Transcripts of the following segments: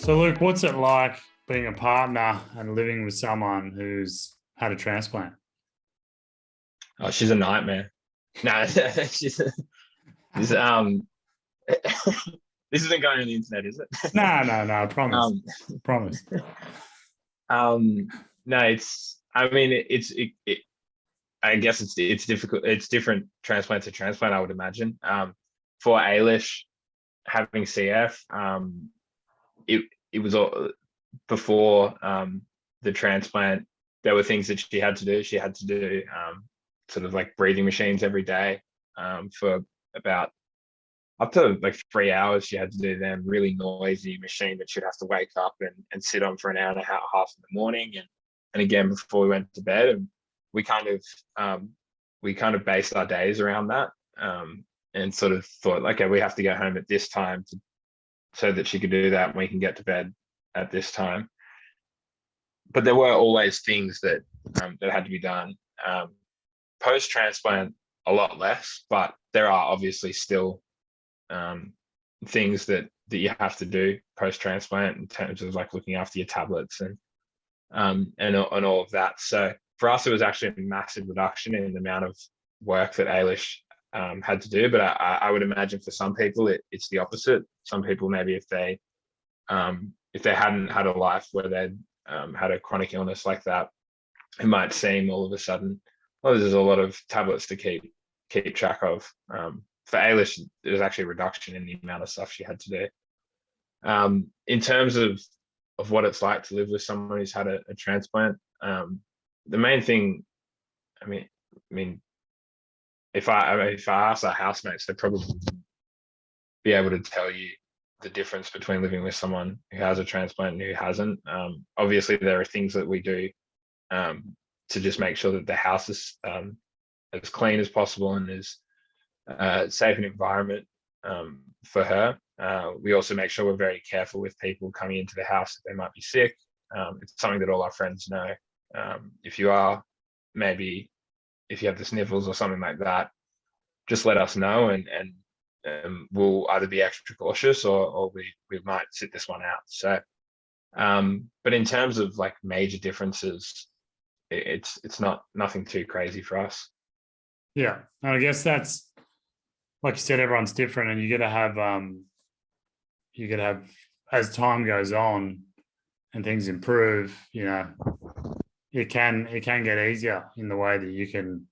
So, Luke, what's it like being a partner and living with someone who's had a transplant? Oh, she's a nightmare. No, she's this isn't going on the internet, is it? No, no, no, I promise. Um, Promise. um, no, I mean, I guess it's difficult. It's different transplant to transplant, I would imagine. For Ailish having CF, it was all before the transplant. There were things that she had to do. She had to do sort of like breathing machines every day for about up to like 3 hours. She had to do them, really noisy machine that she'd have to wake up and sit on for an hour and a half in the morning, and again before we went to bed. And we kind of based our days around that, and sort of thought, okay, we have to get home at this time so that she could do that and we can get to bed at this time. But there were always things that had to be done. Post transplant, a lot less, but there are obviously still things that you have to do post transplant in terms of like looking after your tablets and all of that. So for us, it was actually a massive reduction in the amount of work that Ailish had to do. But I would imagine for some people it's the opposite. Some people, maybe if they hadn't had a life where they'd had a chronic illness like that, it might seem all of a sudden, well, there's a lot of tablets to keep track of. For Ailish, there was actually a reduction in the amount of stuff she had to do. In terms of what it's like to live with someone who's had a transplant, the main thing, I mean, if I ask our housemates, they probably wouldn't be able to tell you the difference between living with someone who has a transplant and who hasn't. Obviously, there are things that we do to just make sure that the house is as clean as possible and as safe an environment for her. We also make sure we're very careful with people coming into the house if they might be sick. It's something that all our friends know. If you have the sniffles or something like that, just let us know, and we'll either be extra cautious or we might sit this one out. So, but in terms of like major differences, it's nothing too crazy for us. Yeah. And I guess that's, like you said, everyone's different, and you got to have, as time goes on and things improve, it can get easier in the way that you can,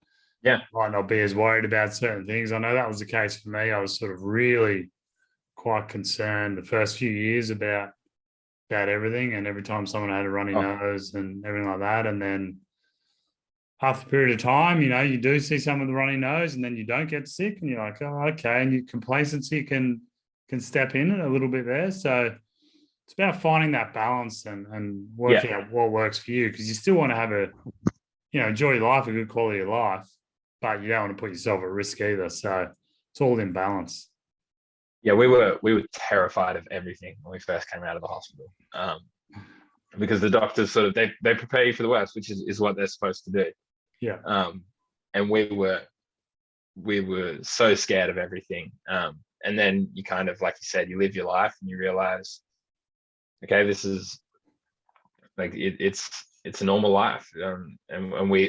might not be as worried about certain things. I know that was the case for me. I was sort of really quite concerned the first few years about everything, and every time someone had a runny nose and everything like that. And then after a period of time, you do see some of the runny nose, and then you don't get sick, and you're like, oh, okay. And your complacency can step in a little bit there. So it's about finding that balance and working out what works for you, because you still want to have enjoy your life, a good quality of life, but you don't want to put yourself at risk either. So it's all in balance. Yeah, we were terrified of everything when we first came out of the hospital, because the doctors sort of they prepare you for the worst, which is what they're supposed to do. Yeah. And we were so scared of everything. And then you kind of, like you said, you live your life and you realize, okay, this is like it's a normal life. And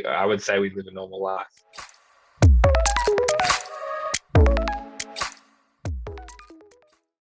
I would say we live a normal life.